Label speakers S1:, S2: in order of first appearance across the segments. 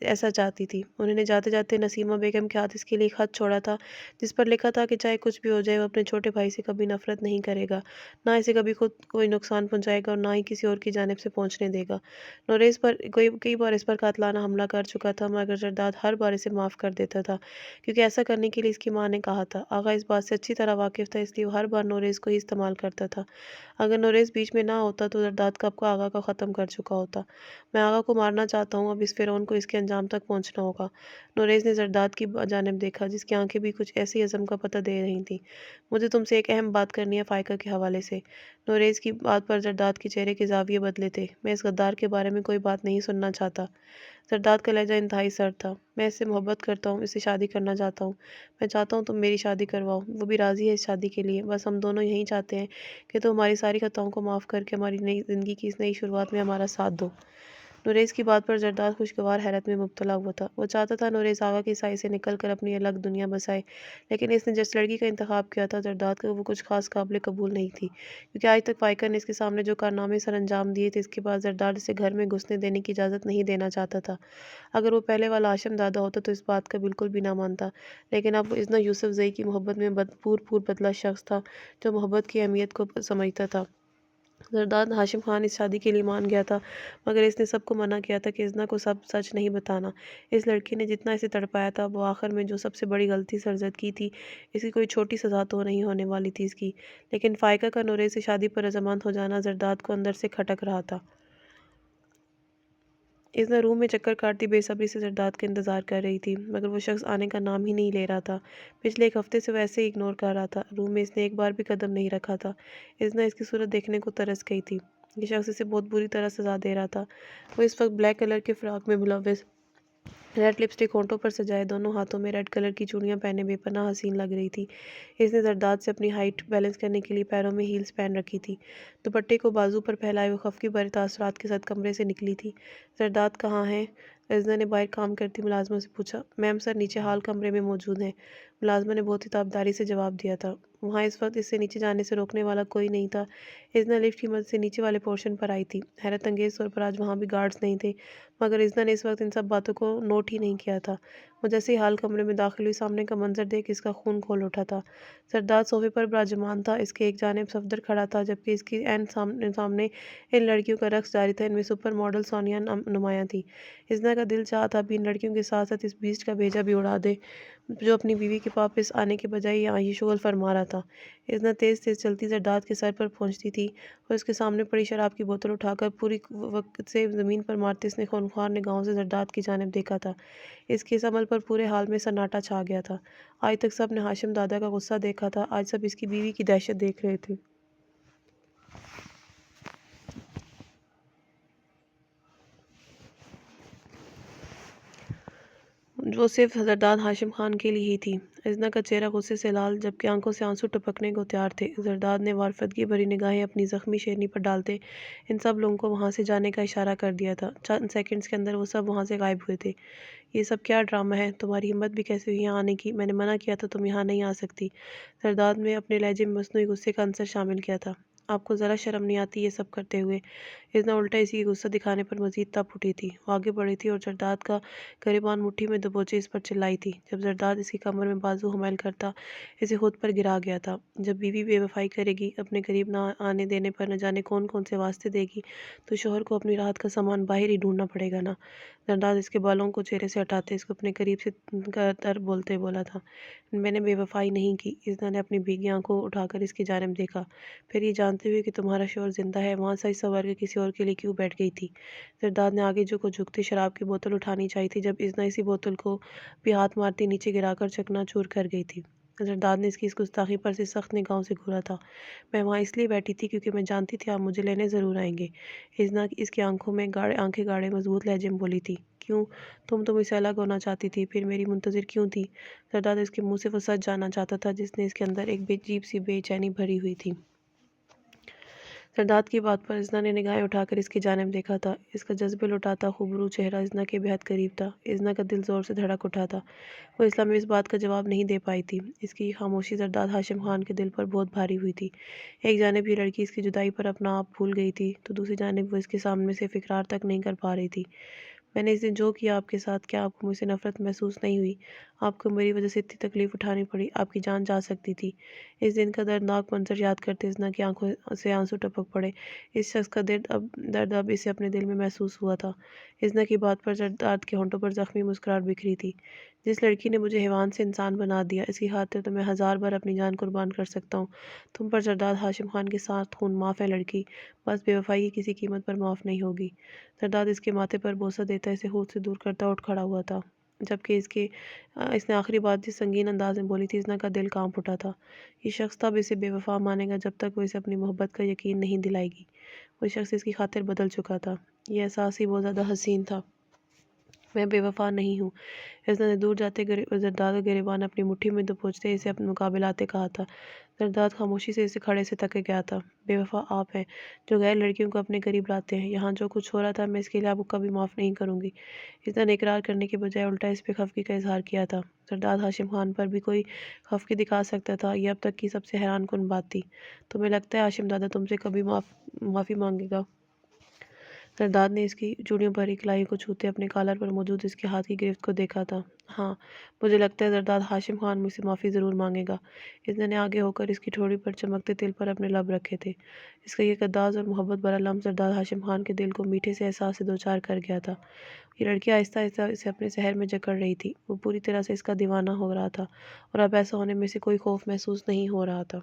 S1: ایسا چاہتی تھی۔ انہوں نے جاتے جاتے نسیمہ بیگم کے ہاتھ اس کے لیے ایک خط چھوڑا تھا جس پر لکھا تھا کہ چاہے کچھ بھی ہو جائے وہ اپنے چھوٹے بھائی سے کبھی نفرت نہیں کرے گا، نہ اسے کبھی خود کوئی نقصان پہنچائے گا اور نہ ہی کسی اور کی جانب سے پہنچنے دے گا۔ نوریز پر کئی بار اس پر قاتلانہ حملہ کر چکا تھا مگر زرداد ہر بار اسے معاف کر دیتا تھا کیونکہ ایسا کرنے کے لیے اس کی ماں نے کہا تھا۔ آغا اس بات سے اچھی طرح واقف تھا اس لیے وہ ہر بار نوریز کو ہی استعمال کرتا تھا۔ اگر نوریز بیچ میں نہ ہوتا تو زرداد کب کو آغا کو ختم کر چکا ہوتا۔ میں آغا کو مارنا چاہتا ہوں، اب اس فرعون کو اس کے انجام تک پہنچنا ہوگا۔ نوریز نے زرداد کی جانب دیکھا جس کی آنکھیں بھی کچھ ایسی عزم کا پتہ دے رہی تھیں۔ مجھے تم سے ایک اہم بات کرنی ہے فائقہ کے حوالے سے۔ نوریز کی بات پر زرداد کے چہرے کے زاویے بدلے تھے۔ میں اس غدار کے بارے میں کوئی بات نہیں سننا چاہتا۔ زرداد کا لہجہ انتہائی سرد تھا۔ میں اس سے محبت کرتا ہوں، اس سے شادی کرنا چاہتا ہوں۔ میں چاہتا ہوں تم میری شادی کرواؤ۔ وہ بھی راضی ہے اس شادی کے لیے۔ بس ہم دونوں یہی چاہتے ہیں کہ تم ہماری ساری خطاؤں کو معاف کر کے ہماری نئی زندگی کی اس نئی شروعات میں ہمارا ساتھ دو۔ نوریز کی بات پر زرداد خوشگوار حیرت میں مبتلا ہوا تھا۔ وہ چاہتا تھا نوریز آغا کی سائے سے نکل کر اپنی الگ دنیا بسائے، لیکن اس نے جس لڑکی کا انتخاب کیا تھا زرداد کا وہ کچھ خاص قابل قبول نہیں تھی، کیونکہ آج تک فائقہ نے اس کے سامنے جو کارنامے سر انجام دیے تھے اس کے بعد زرداد اسے گھر میں گھسنے دینے کی اجازت نہیں دینا چاہتا تھا۔ اگر وہ پہلے والا ہاشم دادا ہوتا تو اس بات کا بالکل بھی نہ مانتا، لیکن اب وہ اذنا یوسف زئی کی محبت میں پور بدلہ شخص تھا جو محبت کی اہمیت کو سمجھتا تھا۔ زرداد ہاشم خان اس شادی کے لیے مان گیا تھا مگر اس نے سب کو منع کیا تھا کہ اذنا کو سب سچ نہیں بتانا۔ اس لڑکی نے جتنا اسے تڑپایا تھا وہ آخر میں جو سب سے بڑی غلطی سرزد کی تھی، اس کی کوئی چھوٹی سزا تو نہیں ہونے والی تھی اس کی، لیکن فائقہ کا نوریز سے شادی پر رضامند ہو جانا زرداد کو اندر سے کھٹک رہا تھا۔ اذنا روم میں چکر کاٹتی بے صبری سے زرداد کا انتظار کر رہی تھی مگر وہ شخص آنے کا نام ہی نہیں لے رہا تھا۔ پچھلے ایک ہفتے سے وہ ایسے ہی اگنور کر رہا تھا۔ روم میں اس نے ایک بار بھی قدم نہیں رکھا تھا۔ اذنا اس کی صورت دیکھنے کو ترس گئی تھی۔ یہ شخص اسے بہت بری طرح سزا دے رہا تھا۔ وہ اس وقت بلیک کلر کے فراق میں ملوث، ریڈ لپسٹک ہونٹوں پر سجائے، دونوں ہاتھوں میں ریڈ کلر کی چوڑیاں پہنے بے پناہ حسین لگ رہی تھی۔ اس نے زرداد سے اپنی ہائٹ بیلنس کرنے کے لیے پیروں میں ہیلز پہن رکھی تھی۔ دوپٹے کو بازو پر پھیلائے وہ خفگی بھرے تاثرات کے ساتھ کمرے سے نکلی تھی۔ زرداد کہاں ہیں؟ اذنا نے باہر کام کرتی ملازمہ سے پوچھا۔ میم سر نیچے ہال کمرے میں موجود ہیں، ملازمہ نے بہت ہی تابداری سے جواب دیا تھا۔ وہاں اس وقت اس سے نیچے جانے سے روکنے والا کوئی نہیں تھا۔ اذنا لفٹ کی مدد سے نیچے والے پورشن پر آئی تھی۔ حیرت انگیز طور پر آج وہاں بھی گارڈز نہیں تھے مگر اذنا نے اس وقت ان سب باتوں کو نوٹ ہی نہیں کیا تھا۔ وہ جیسے ہی ہال کمرے میں داخل ہوئی سامنے کا منظر دیکھ اس کا خون کھول اٹھا تھا۔ زرداد صوفے پر براجمان تھا، اس کے ایک جانب صفدر کھڑا تھا جبکہ اس کی عین سامنے ان لڑکیوں کا رقص جاری تھا۔ ان میں سپر ماڈل سونیا نمایاں تھی۔ اذنا کا دل چاہا تھا ابھی ان لڑکیوں کے ساتھ ساتھ اس بیسٹ کا بھیجا بھی اڑا دے جو اپنی بیوی کے واپس آنے کے بجائے یہاں یہ شغل فرما رہا تھا۔ اذنا تیز تیز چلتی زرداد کے سر پر پہنچتی تھی اور اس کے سامنے پڑی شراب کی بوتل اٹھا کر پوری وقت سے زمین پر مارتے اس نے خونخوار نگاہوں سے زرداد کی جانب دیکھا تھا۔ اس کے اس عمل پر پورے حال میں سناٹا چھا گیا تھا۔ آج تک سب نے ہاشم دادا کا غصہ دیکھا تھا، آج سب اس کی بیوی کی دہشت دیکھ رہے تھے۔ وہ صرف زرداد ہاشم خان کے لیے ہی تھی۔ اذنا کا چہرہ غصے سے لال جبکہ آنکھوں سے آنسو ٹپکنے کو تیار تھے۔ زرداد نے وارفتگی بھری نگاہیں اپنی زخمی شیرنی پر ڈالتے ان سب لوگوں کو وہاں سے جانے کا اشارہ کر دیا تھا۔ چند سیکنڈز کے اندر وہ سب وہاں سے غائب ہوئے تھے۔ یہ سب کیا ڈرامہ ہے؟ تمہاری ہمت بھی کیسے ہوئی یہاں آنے کی؟ میں نے منع کیا تھا تم یہاں نہیں آ سکتی۔ زرداد نے اپنے لہجے میں مصنوعی غصے کا عنصر شامل کیا تھا۔ آپ کو ذرا شرم نہیں آتی یہ سب کرتے ہوئے؟ اذنا الٹا اسی کی غصہ دکھانے پر مزید تپ اٹھی تھی۔ وہ آگے بڑھی تھی اور زرداد کا گریبان مٹھی میں دبوچے اس پر چلائی تھی۔ جب زرداد اس کی کمر میں بازو حمل کرتا اسے خود پر گرا گیا تھا۔ جب بیوی بے وفائی کرے گی، اپنے قریب نہ آنے دینے پر نہ جانے کون کون سے واسطے دے گی تو شوہر کو اپنی راحت کا سامان باہر ہی ڈھونڈنا پڑے گا نا۔ زرداد اس کے بالوں کو چہرے سے ہٹاتے اس کو اپنے قریب سے تر بولتے بولا تھا۔ میں نے بے وفائی نہیں کی۔ اذنا نے اپنی بھیگی آنکھوں اٹھا کر اس کی جانب دیکھا۔ پھر یہ جانتے ہوئے کہ تمہارا شوہر زندہ ہے وہاں سج سنور کے کسی اور کے لیے کیوں بیٹھ گئی تھی؟ زرداد نے آگے جھکتے شراب کی بوتل اٹھانی چاہی تھی جب اذنا اسی بوتل کو بھی ہاتھ مارتی نیچے گرا کر چکنا چور کر گئی تھی۔ زرداد نے اس کی اس گستاخی پر سے سخت نگاہوں سے گھورا تھا۔ میں وہاں اس لیے بیٹھی تھی کیونکہ میں جانتی تھی آپ مجھے لینے ضرور آئیں گے۔ اذنا اس کی آنکھیں گاڑے مضبوط لہجے میں بولی تھی۔ کیوں؟ تم مجھ سے الگ ہونا چاہتی تھی، پھر میری منتظر کیوں تھی؟ زرداد اس کے منہ سے وہ سچ جاننا چاہتا تھا جس نے اس کے اندر ایک عجیب سی بے چینی بھری ہوئی تھی۔ زرداد کی بات پر اذنا نے نگاہیں اٹھا کر اس کی جانب دیکھا تھا۔ اس کا جذبے لٹاتا خوبرو چہرہ اذنا کے بہت قریب تھا۔ اذنا کا دل زور سے دھڑک اٹھا تھا۔ وہ اس لمحے اس بات کا جواب نہیں دے پائی تھی۔ اس کی خاموشی زرداد ہاشم خان کے دل پر بہت بھاری ہوئی تھی۔ ایک جانب یہ لڑکی اس کی جدائی پر اپنا آپ بھول گئی تھی تو دوسری جانب وہ اس کے سامنے صرف اقرار تک نہیں کر پا رہی تھی۔ میں نے اس دن جو کیا آپ کے ساتھ، کیا آپ کو مجھ سے نفرت محسوس نہیں ہوئی؟ آپ کو میری وجہ سے اتنی تکلیف اٹھانی پڑی، آپ کی جان جا سکتی تھی۔ اس دن کا دردناک منظر یاد کرتے ازنا کی آنکھوں سے آنسو ٹپک پڑے۔ اس شخص کا درد اب اسے اپنے دل میں محسوس ہوا تھا۔ ازنا کی بات پر زرداد کے ہونٹوں پر زخمی مسکراہٹ بکھری تھی۔ جس لڑکی نے مجھے حیوان سے انسان بنا دیا، اس کی خاطر تو میں 1000 بار اپنی جان قربان کر سکتا ہوں۔ تم پر زرداد ہاشم خان کے ساتھ خون معاف ہے لڑکی، بس بے وفائی کی کسی قیمت پر معاف نہیں ہوگی۔ زرداد اس کے ماتھے پر بوسہ دیتا اسے خود سے دور کرتا اٹھ کھڑا ہوا تھا، جبکہ اس نے آخری بات جس سنگین انداز میں بولی تھی، ازنا کا دل کانپ اٹھا تھا۔ یہ شخص تب اسے بے وفا مانے گا جب تک وہ اسے اپنی محبت کا یقین نہیں دلائے گی۔ وہ شخص اس کی خاطر بدل چکا تھا۔ یہ احساس ہی بہت زیادہ حسین تھا۔ میں بے وفا نہیں ہوں، ازنا نے دور جاتے زرداد کا گریبان اپنی مٹھی میں دبوچتے اسے اپنے مقابل آتے کہا تھا۔ زرداد خاموشی سے اسے کھڑے سے تک گیا تھا۔ بے وفا آپ ہیں جو غیر لڑکیوں کو اپنے قریب لاتے ہیں۔ یہاں جو کچھ ہو رہا تھا میں اس کے لیے آپ کو کبھی معاف نہیں کروں گی۔ ازنا نے اقرار کرنے کے بجائے الٹا اس پہ خفگی کا اظہار کیا تھا۔ زرداد ہاشم خان پر بھی کوئی خفگی دکھا سکتا تھا، یہ اب تک کی سب سے حیران کن بات تھی۔ تمہیں لگتا ہے ہاشم دادا تم سے کبھی معافی مانگے گا؟ زرداد نے اس کی چوڑیوں پر ایک لائی کو چھوتے اپنے کالر پر موجود اس کے ہاتھ کی گرفت کو دیکھا تھا۔ ہاں، مجھے لگتا ہے زرداد ہاشم خان مجھ سے معافی ضرور مانگے گا۔ ازنا نے آگے ہو کر اس کی ٹھوڑی پر چمکتے تل پر اپنے لب رکھے تھے۔ اس کا یہ قداز اور محبت بھرا لمس زرداد ہاشم خان کے دل کو میٹھے سے احساس سے دوچار کر گیا تھا۔ یہ لڑکی آہستہ آہستہ اسے اپنے سحر میں جکڑ رہی تھی۔ وہ پوری طرح سے اس کا دیوانہ ہو رہا تھا، اور اب ایسا ہونے میں سے کوئی خوف محسوس نہیں ہو رہا تھا۔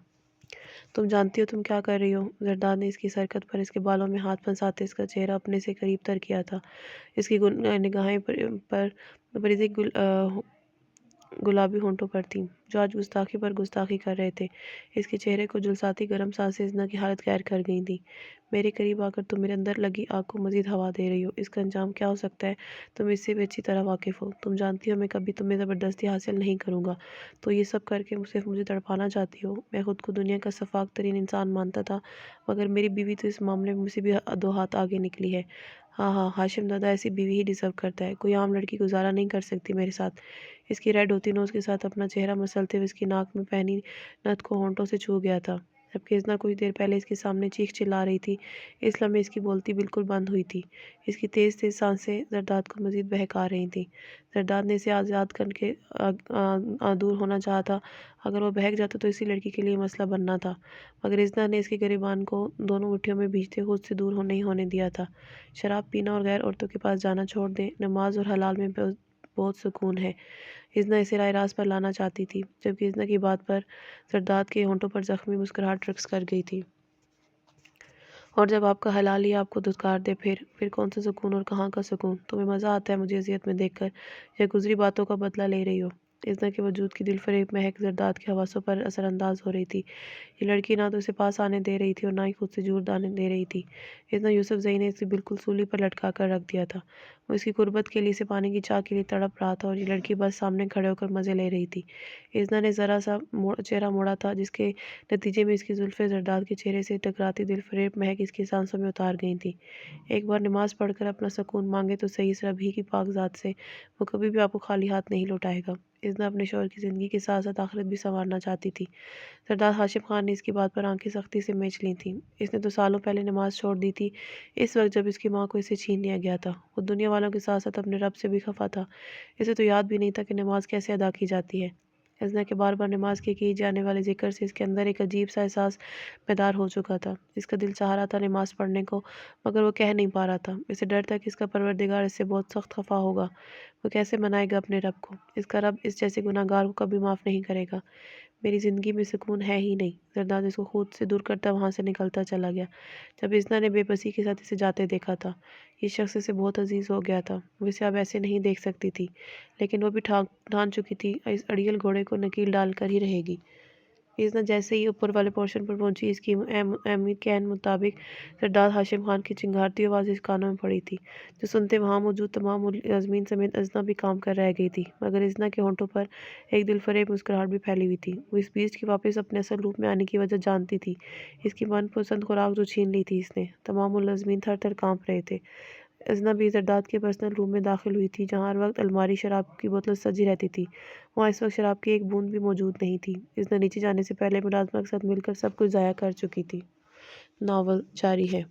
S1: تم جانتی ہو تم کیا کر رہی ہو؟ زرداد نے اس کی سرکت پر اس کے بالوں میں ہاتھ پھنساتے اس کا چہرہ اپنے سے قریب تر کیا تھا۔ اس کی نگاہیں پریزی گلابی ہونٹوں پر تھیں، جو آج گستاخی پر گستاخی کر رہے تھے۔ اس کے چہرے کو جھلساتی گرم سانسیں ازنا کی حالت غیر کر گئی تھیں۔ میرے قریب آ کر تم میرے اندر لگی آگ کو مزید ہوا دے رہی ہو۔ اس کا انجام کیا ہو سکتا ہے تم اس سے بھی اچھی طرح واقف ہو۔ تم جانتی ہو میں کبھی تمہیں زبردستی حاصل نہیں کروں گا، تو یہ سب کر کے صرف مجھے تڑپانا چاہتی ہو۔ میں خود کو دنیا کا شفاف ترین انسان مانتا تھا، مگر میری بیوی تو اس معاملے میں مجھ سے بھی 2 ہاتھ آگے نکلی ہے۔ ہاں ہاں، ہاشم دادا ایسی بیوی ہی ڈیزرو کرتا ہے۔ کوئی عام لڑکی گزارا نہیں کر سکتی میرے ساتھ۔ اس کی ریڈ ہوتی نوز کے ساتھ اپنا چہرہ مسلتے ہوئے اس کی ناک میں پہنی نتھ کو ہونٹوں سے چھو گیا تھا، جبکہ ازنا کچھ دیر پہلے اس کے سامنے چیخ چلا رہی تھی۔ اس لمحے اس کی بولتی بالکل بند ہوئی تھی۔ اس کی تیز تیز سانسیں زرداد کو مزید بہکا رہی تھیں۔ زرداد نے اسے آزاد کر کے دور ہونا چاہا تھا۔ اگر وہ بہک جاتا تو اسی لڑکی کے لیے مسئلہ بننا تھا، مگر ازنا نے اس کے گریبان کو دونوں مٹھیوں میں بھیجتے خود سے دور نہیں ہونے دیا تھا۔ شراب پینا اور غیر عورتوں کے پاس جانا چھوڑ دیں، نماز اور حلال میں بہت سکون ہے۔ ازنا اسے رائے راست پر لانا چاہتی تھی، جبکہ ازنا کی بات پر زرداد کے ہونٹوں پر زخمی مسکراہٹ رقص کر گئی تھی۔ اور جب آپ کا حلال ہی آپ کو دھتکار دے، پھر کون سا سکون اور کہاں کا سکون؟ تمہیں مزہ آتا ہے مجھے اذیت میں دیکھ کر، یا گزری باتوں کا بدلہ لے رہی ہو؟ ازنا کے وجود کی دل فریب مہک زرداد کے حواسوں پر اثر انداز ہو رہی تھی۔ یہ لڑکی نہ تو اسے پاس آنے دے رہی تھی اور نہ ہی خود سے دور جانے دے رہی تھی۔ ازنا یوسف زئی نے اسے بالکل سولی پر لٹکا کر رکھ دیا تھا۔ وہ اس کی قربت کے لیے اسے پانے کی چاہ کے لیے تڑپ رہا تھا، اور یہ لڑکی بس سامنے کھڑے ہو کر مزے لے رہی تھی۔ ازنا نے ذرا سا چہرہ موڑا تھا، جس کے نتیجے میں اس کی زلفیں زرداد کے چہرے سے ٹکراتی دل فریب مہک اس کی سانسوں میں اتار گئی تھیں۔ ایک بار نماز پڑھ کر اپنا سکون مانگے تو صحیح، اس رب ہی کی پاک ذات سے وہ کبھی بھی آپ کو خالی ہاتھ نہیں لوٹائے گا۔ ازنا اپنے شوہر کی زندگی کے ساتھ ساتھ آخرت بھی سنوارنا چاہتی تھی۔ زرداد ہاشم خان نے اس کی بات پر آنکھیں سختی سے میچ لی تھیں۔ اس نے تو سالوں پہلے نماز چھوڑ دی تھی، اس وقت جب اس کی ماں کو اسے چھین لیا گیا تھا۔ وہ دنیا والوں کے ساتھ ساتھ اپنے رب سے بھی خفا تھا۔ اسے تو یاد بھی نہیں تھا کہ نماز کیسے ادا کی جاتی ہے۔ ازنا کے بار بار نماز کے کیے جانے والے ذکر سے اس کے اندر ایک عجیب سا احساس بیدار ہو چکا تھا۔ اس کا دل چاہ رہا تھا نماز پڑھنے کو، مگر وہ کہہ نہیں پا رہا تھا۔ اسے ڈر تھا کہ اس کا پروردگار اس سے بہت سخت خفا ہوگا۔ وہ کیسے منائے گا اپنے رب کو؟ اس کا رب اس جیسے گناہ گار کو کبھی معاف نہیں کرے گا۔ میری زندگی میں سکون ہے ہی نہیں۔ زرداد اس کو خود سے دور کرتا وہاں سے نکلتا چلا گیا، جب ازنا نے بے بسی کے ساتھ اسے جاتے دیکھا تھا۔ یہ شخص اسے بہت عزیز ہو گیا تھا، وہ اسے اب ایسے نہیں دیکھ سکتی تھی، لیکن وہ بھی ٹھان چکی تھی اس اڑیل گھوڑے کو نکیل ڈال کر ہی رہے گی۔ ازنا جیسے ہی اوپر والے پورشن پر پہنچی، اس کی امی کے عین مطابق زرداد ہاشم خان کی چنگھاڑتی آواز اس کانوں میں پڑی تھی، جو سنتے وہاں موجود تمام ملازمین سمیت ازنا بھی کام کر رہ گئی تھی۔ مگر ازنا کے ہونٹوں پر ایک دل فریب مسکراہٹ بھی پھیلی ہوئی تھی۔ وہ اس بیسٹ کی واپس اپنے اصل روپ میں آنے کی وجہ جانتی تھی، اس کی من پسند خوراک جو چھین لی تھی اس نے۔ تمام ملازمین تھر تھر کانپ رہے تھے۔ ازنا بھی زرداد کے پرسنل روم میں داخل ہوئی تھی، جہاں ہر وقت الماری شراب کی بوتلیں سجی رہتی تھی۔ وہاں اس وقت شراب کی ایک بوند بھی موجود نہیں تھی۔ ازنا نیچے جانے سے پہلے ملازمہ کے ساتھ مل کر سب کچھ ضائع کر چکی تھی۔ ناول جاری ہے۔